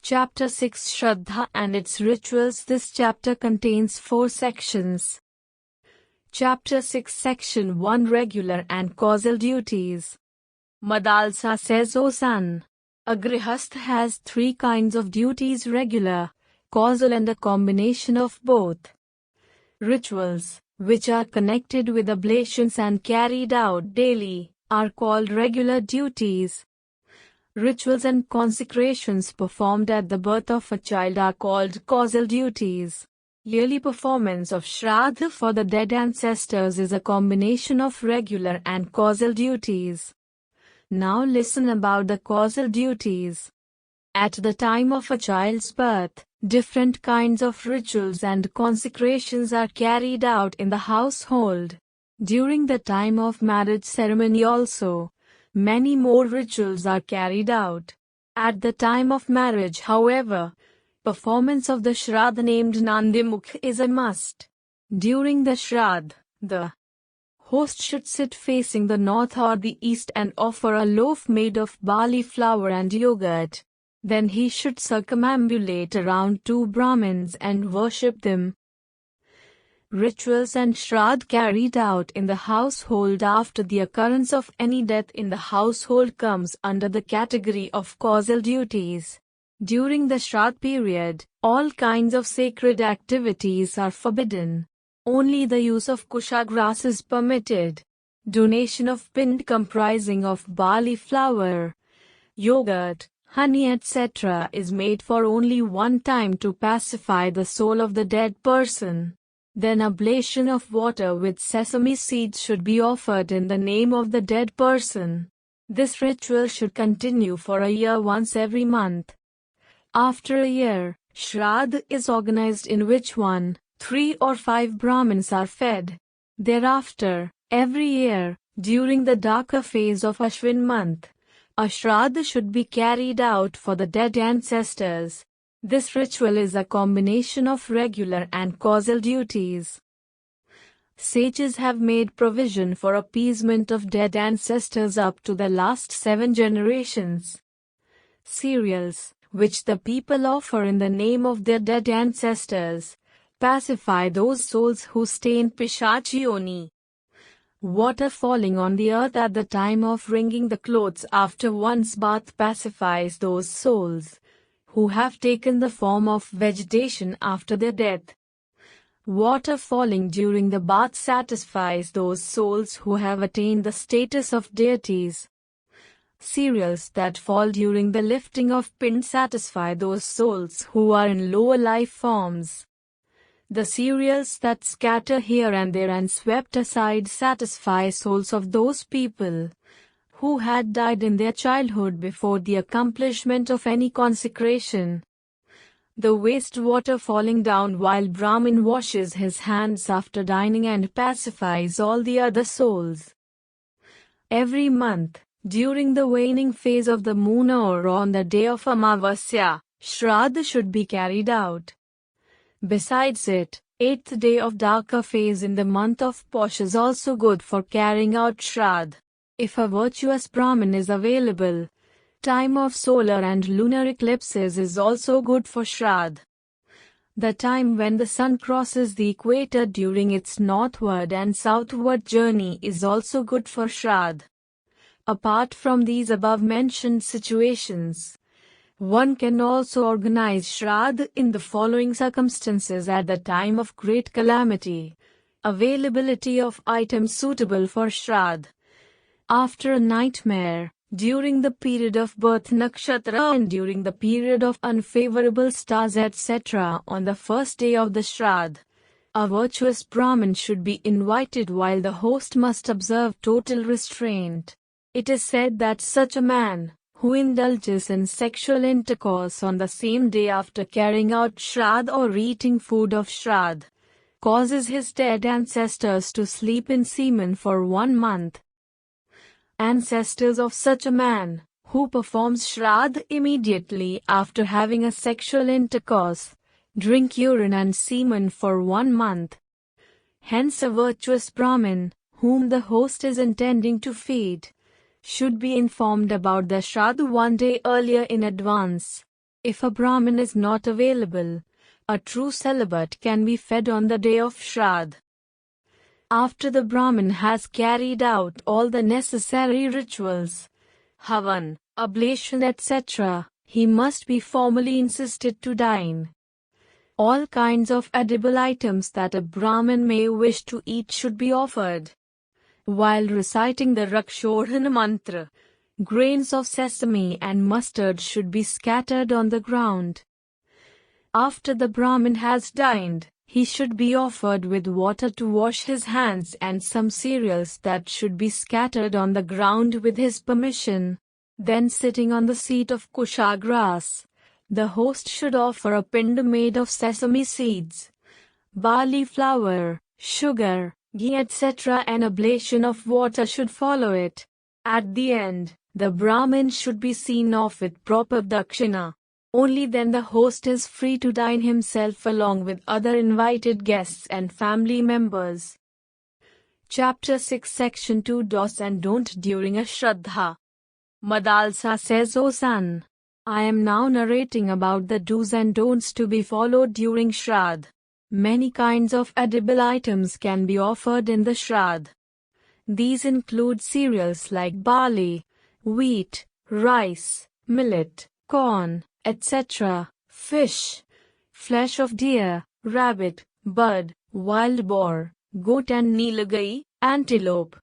Chapter 6 Shraddha and its Rituals. This chapter contains 4 sections. Chapter 6 Section 1 Regular and Causal Duties. Madalsa says, O son, a grihastha has 3 kinds of duties: regular, causal and a combination of both. Rituals, which are connected with oblations and carried out daily, are called regular duties. Rituals and consecrations performed at the birth of a child are called causal duties. Yearly performance of Shraddha for the dead ancestors is a combination of regular and causal duties. Now listen about the causal duties. At the time of a child's birth, different kinds of rituals and consecrations are carried out in the household. During the time of marriage ceremony also, many more rituals are carried out. At the time of marriage, however, performance of the Shraddha named Nandimukh is a must. During the Shraddha, the host should sit facing the north or the east and offer a loaf made of barley flour and yogurt. Then he should circumambulate around 2 Brahmins and worship them. Rituals and Shraddha carried out in the household after the occurrence of any death in the household comes under the category of causal duties. During the Shraddha period, all kinds of sacred activities are forbidden. Only the use of kusha grass is permitted. Donation of pind comprising of barley flour, yogurt, honey etc. is made for only one time to pacify the soul of the dead person. Then oblation of water with sesame seeds should be offered in the name of the dead person. This ritual should continue for a year, once every month. After a year, Shraddha is organized in which 1, 3 or 5 Brahmins are fed. Thereafter, every year, during the darker phase of Ashwin month, a Shraddha should be carried out for the dead ancestors. This ritual is a combination of regular and causal duties. Sages have made provision for appeasement of dead ancestors up to the last 7 generations. Cereals, which the people offer in the name of their dead ancestors, pacify those souls who stay in Pishachi yoni. Water falling on the earth at the time of wringing the clothes after one's bath pacifies those souls who have taken the form of vegetation after their death. Water falling during the bath satisfies those souls who have attained the status of deities. Cereals that fall during the lifting of pind satisfy those souls who are in lower life forms. The cereals that scatter here and there and swept aside satisfy souls of those people who had died in their childhood before the accomplishment of any consecration. The waste water falling down while Brahmin washes his hands after dining and pacifies all the other souls. Every month, during the waning phase of the moon or on the day of Amavasya, Shraddha should be carried out. Besides it, 8th day of darker phase in the month of Posh is also good for carrying out Shraddha. If a virtuous Brahmin is available, time of solar and lunar eclipses is also good for Shraddha. The time when the sun crosses the equator during its northward and southward journey is also good for Shraddha. Apart from these above-mentioned situations, one can also organize Shraddha in the following circumstances: at the time of great calamity, availability of items suitable for Shraddha, after a nightmare, during the period of birth nakshatra and during the period of unfavorable stars etc. On the first day of the Shraddha, a virtuous Brahmin should be invited while the host must observe total restraint. It is said that such a man, who indulges in sexual intercourse on the same day after carrying out Shraddha or eating food of Shraddha, causes his dead ancestors to sleep in semen for 1 month. Ancestors of such a man, who performs Shraddha immediately after having a sexual intercourse, drink urine and semen for 1 month. Hence a virtuous Brahmin, whom the host is intending to feed, should be informed about the Shraddha 1 day earlier in advance. If a Brahmin is not available, a true celibate can be fed on the day of Shraddh. After the Brahmin has carried out all the necessary rituals, Havan, oblation etc., he must be formally insisted to dine. All kinds of edible items that a Brahmin may wish to eat should be offered. While reciting the Rakshodhana mantra, grains of sesame and mustard should be scattered on the ground. After the Brahmin has dined, he should be offered with water to wash his hands and some cereals that should be scattered on the ground with his permission. Then sitting on the seat of kusha grass, the host should offer a pinda made of sesame seeds, barley flour, sugar, ghee etc. An oblation of water should follow it. At the end, the Brahmin should be seen off with proper dakshina. Only then the host is free to dine himself along with other invited guests and family members. Chapter 6 Section 2 Do's and Don't During a Shraddha. Madalsa says, O son, I am now narrating about the do's and don'ts to be followed during Shraddh. Many kinds of edible items can be offered in the Shraddh. These include cereals like barley, wheat, rice, millet, corn, etc., fish, flesh of deer, rabbit, bird, wild boar, goat and nilgai, antelope.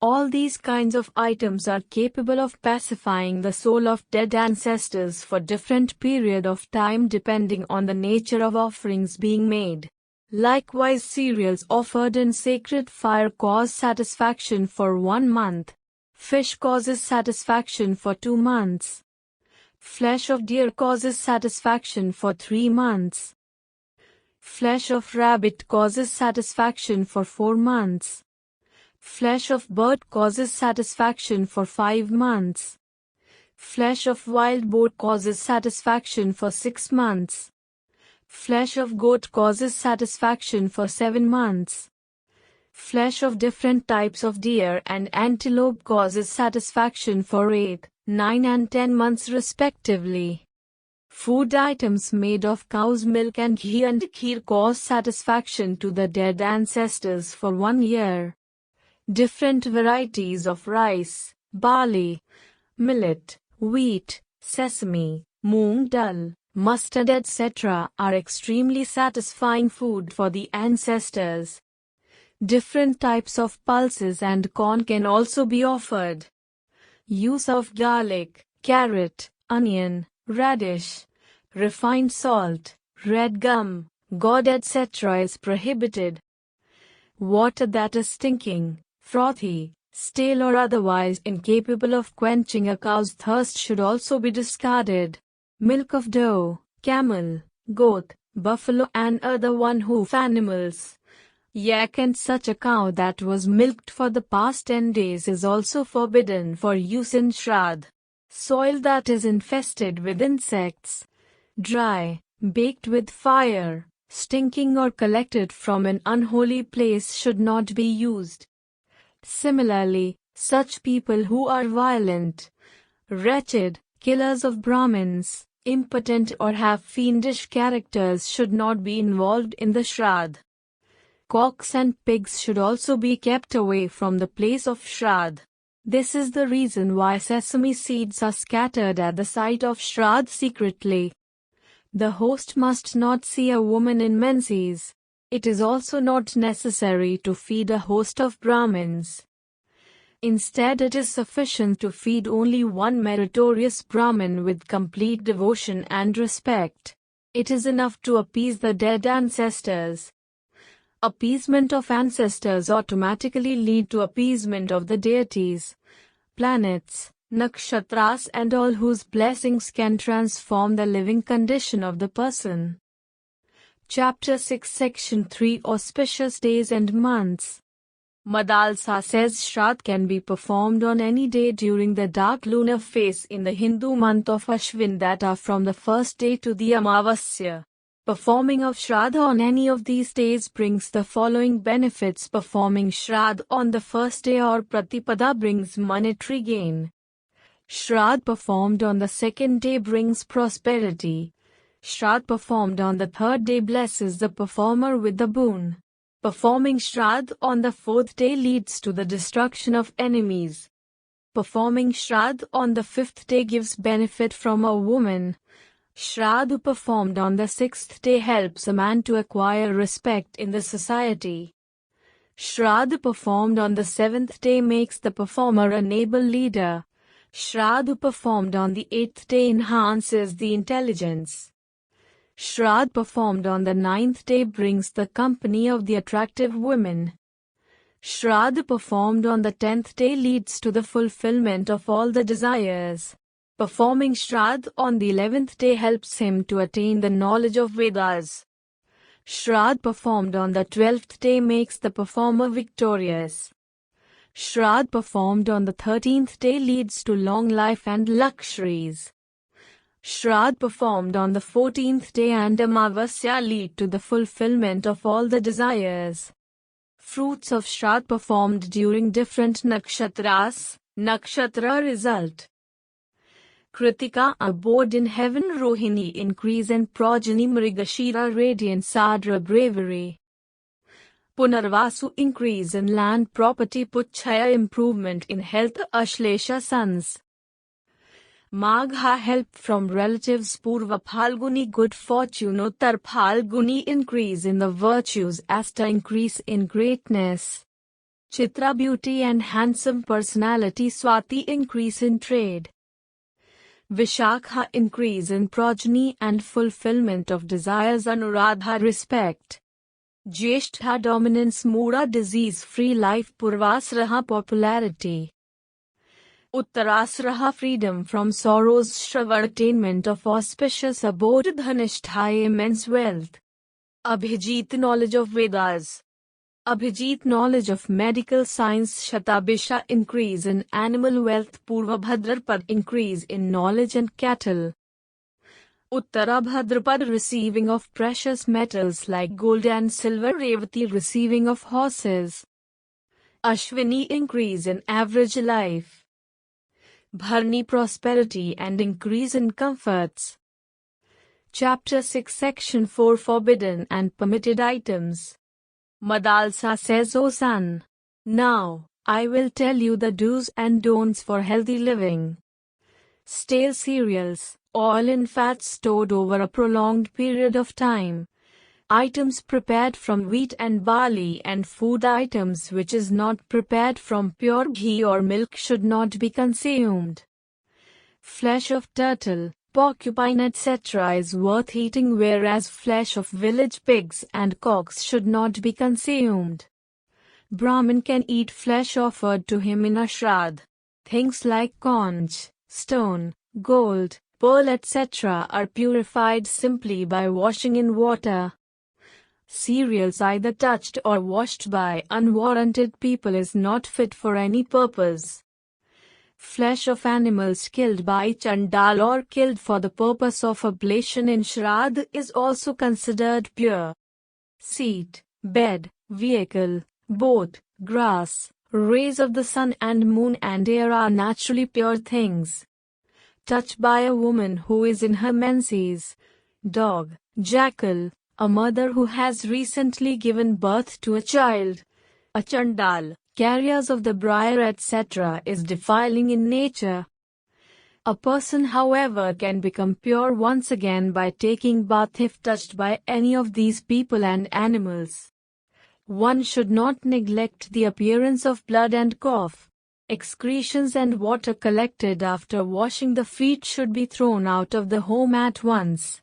All these kinds of items are capable of pacifying the soul of dead ancestors for different period of time depending on the nature of offerings being made. Likewise, cereals offered in sacred fire cause satisfaction for 1 month. Fish causes satisfaction for 2 months. Flesh of deer causes satisfaction for 3 months. Flesh of rabbit causes satisfaction for 4 months. Flesh of bird causes satisfaction for 5 months. Flesh of wild boar causes satisfaction for 6 months. Flesh of goat causes satisfaction for 7 months. Flesh of different types of deer and antelope causes satisfaction for 8, 9 and 10 months respectively. Food items made of cow's milk and ghee and kheer cause satisfaction to the dead ancestors for 1 year. Different varieties of rice, barley, millet, wheat, sesame, moong dal, mustard etc. are extremely satisfying food for the ancestors. Different types of pulses and corn can also be offered. Use of garlic, carrot, onion, radish, refined salt, red gum, gourd etc. is prohibited. Water that is stinking, frothy, stale or otherwise incapable of quenching a cow's thirst should also be discarded. Milk of doe, camel, goat, buffalo and other one-hoof animals, yak and such a cow that was milked for the past 10 days is also forbidden for use in Shraddh. Soil that is infested with insects, dry, baked with fire, stinking or collected from an unholy place should not be used. Similarly, such people who are violent, wretched, killers of Brahmins, impotent or have fiendish characters should not be involved in the Shraddh. Cocks and pigs should also be kept away from the place of Shraddh. This is the reason why sesame seeds are scattered at the site of Shraddh secretly. The host must not see a woman in menses. It is also not necessary to feed a host of Brahmins. Instead, it is sufficient to feed only one meritorious Brahmin with complete devotion and respect. It is enough to appease the dead ancestors. Appeasement of ancestors automatically lead to appeasement of the deities, planets, nakshatras and all whose blessings can transform the living condition of the person. Chapter 6 Section 3 Auspicious Days and Months. Madalsa says Shraddh can be performed on any day during the dark lunar phase in the Hindu month of Ashwin that are from the first day to the Amavasya. Performing of Shraddh on any of these days brings the following benefits. Performing Shraddh on the first day or Pratipada brings monetary gain. Shraddha performed on the second day brings prosperity. Shraddha performed on the third day blesses the performer with the boon. Performing Shraddha on the fourth day leads to the destruction of enemies. Performing Shraddha on the fifth day gives benefit from a woman. Shraddha performed on the sixth day helps a man to acquire respect in the society. Shraddha performed on the seventh day makes the performer a noble leader. Shraddha performed on the eighth day enhances the intelligence. Shraddha performed on the ninth day brings the company of the attractive women. Shraddha performed on the 10th day leads to the fulfillment of all the desires. Performing Shraddha on the 11th day helps him to attain the knowledge of Vedas. Shraddha performed on the 12th day makes the performer victorious. Shraddha performed on the 13th day leads to long life and luxuries. Shraddha performed on the 14th day and Amavasya lead to the fulfillment of all the desires. Fruits of Shraddha performed during different nakshatras. Nakshatra result. Kritika abode in heaven, Rohini increase in progeny, Mrigashira radiance, Adra bravery. Punarvasu increase in land property, Puchaya improvement in health, Ashlesha sons. Magha help from relatives, Purva Phalguni good fortune, Uttar Phalguni increase in the virtues, Asta increase in greatness. Chitra beauty and handsome personality, Swati increase in trade. Vishakha increase in progeny and fulfillment of desires, Anuradha respect. Jeshtha dominance, Mura disease free life, Purvasraha popularity. Uttarasraha freedom from sorrows, Shravan attainment of auspicious abode, Dhanishtha immense wealth. Abhijit knowledge of Vedas. Abhijit knowledge of medical science, Shatabisha increase in animal wealth, Purva Bhadrapad increase in knowledge and cattle. Uttara Bhadrapad receiving of precious metals like gold and silver, Revati receiving of horses. Ashwini increase in average life. Bharni prosperity and increase in comforts. Chapter 6 Section 4 Forbidden and Permitted Items. Madalsa says, O son, now, I will tell you the do's and don'ts for healthy living. Stale cereals, oil and fat stored over a prolonged period of time. Items prepared from wheat and barley and food items which is not prepared from pure ghee or milk should not be consumed. Flesh of turtle, porcupine etc. is worth eating, whereas flesh of village pigs and cocks should not be consumed. Brahmin can eat flesh offered to him in a shraddha. Things like conch, stone, gold, pearl etc. are purified simply by washing in water. Cereals either touched or washed by unwarranted people is not fit for any purpose. Flesh of animals killed by Chandal or killed for the purpose of oblation in Shraddha is also considered pure. Seat, bed, vehicle, boat, grass, rays of the sun and moon and air are naturally pure things. Touched by a woman who is in her menses, dog, jackal, a mother who has recently given birth to a child, a Chandal, carriers of the briar etc. is defiling in nature. A person however can become pure once again by taking bath if touched by any of these people and animals. One should not neglect the appearance of blood and cough. Excretions and water collected after washing the feet should be thrown out of the home at once.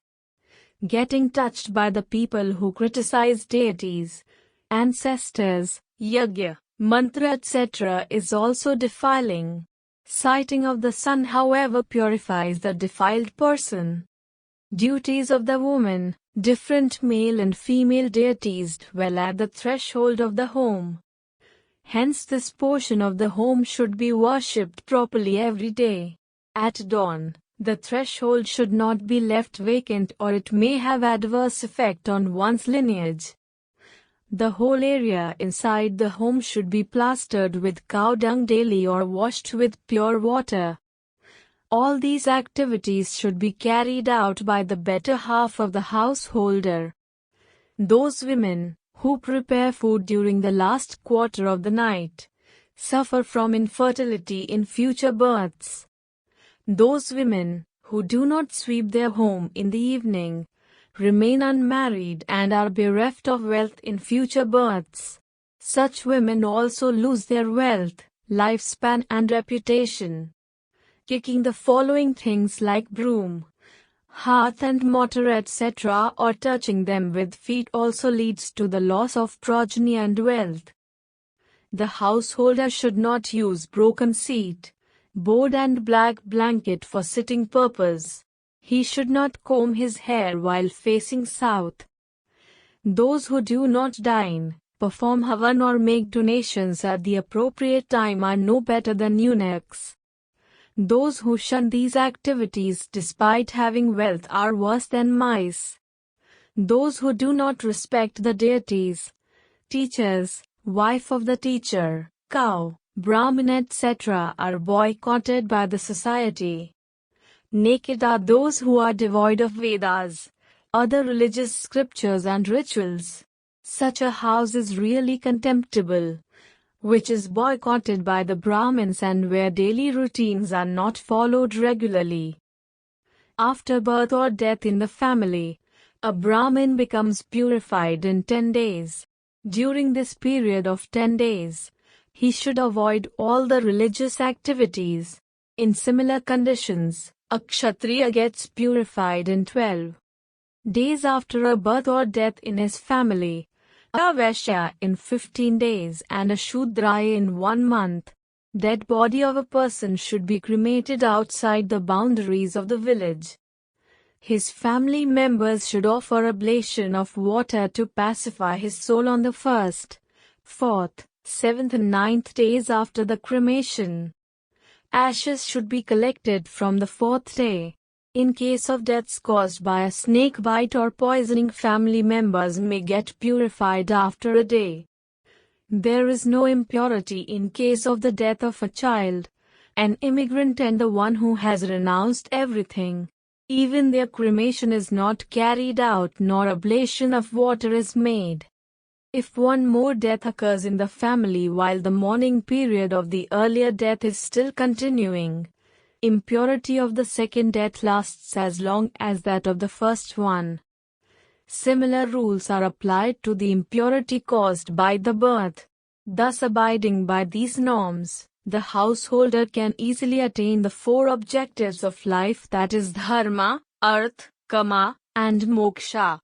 Getting touched by the people who criticize deities, ancestors, yagya, mantra etc. is also defiling. Sighting of the sun however purifies the defiled person. Duties of the woman. Different male and female deities dwell at the threshold of the home. Hence this portion of the home should be worshipped properly every day. At dawn, the threshold should not be left vacant or it may have adverse effect on one's lineage. The whole area inside the home should be plastered with cow dung daily or washed with pure water. All these activities should be carried out by the better half of the householder. Those women who prepare food during the last quarter of the night suffer from infertility in future births. Those women who do not sweep their home in the evening remain unmarried and are bereft of wealth in future births. Such women also lose their wealth, lifespan and reputation. Kicking the following things like broom, hearth and mortar etc. or touching them with feet also leads to the loss of progeny and wealth. The householder should not use broken seat, board and black blanket for sitting purpose. He should not comb his hair while facing south. Those who do not dine, perform havan or make donations at the appropriate time are no better than eunuchs. Those who shun these activities despite having wealth are worse than mice. Those who do not respect the deities, teachers, wife of the teacher, cow, Brahmin etc. are boycotted by the society. Naked are those who are devoid of Vedas, other religious scriptures and rituals. Such a house is really contemptible, which is boycotted by the Brahmins and where daily routines are not followed regularly. After birth or death in the family, a Brahmin becomes purified in 10 days. During this period of 10 days, he should avoid all the religious activities. In similar conditions, a Kshatriya gets purified in 12 days after a birth or death in his family, a Vaishya in 15 days and a Shudra in 1 month. Dead body of a person should be cremated outside the boundaries of the village. His family members should offer oblation of water to pacify his soul on the 1st, 4th, 7th and 9th days after the cremation. Ashes should be collected from the 4th day. In case of deaths caused by a snake bite or poisoning, family members may get purified after a day. There is no impurity in case of the death of a child, an immigrant and the one who has renounced everything. Even their cremation is not carried out nor oblation of water is made. If one more death occurs in the family while the mourning period of the earlier death is still continuing, impurity of the second death lasts as long as that of the first one. Similar rules are applied to the impurity caused by the birth. Thus, abiding by these norms, the householder can easily attain the 4 objectives of life, that is dharma, arth, kama, and moksha.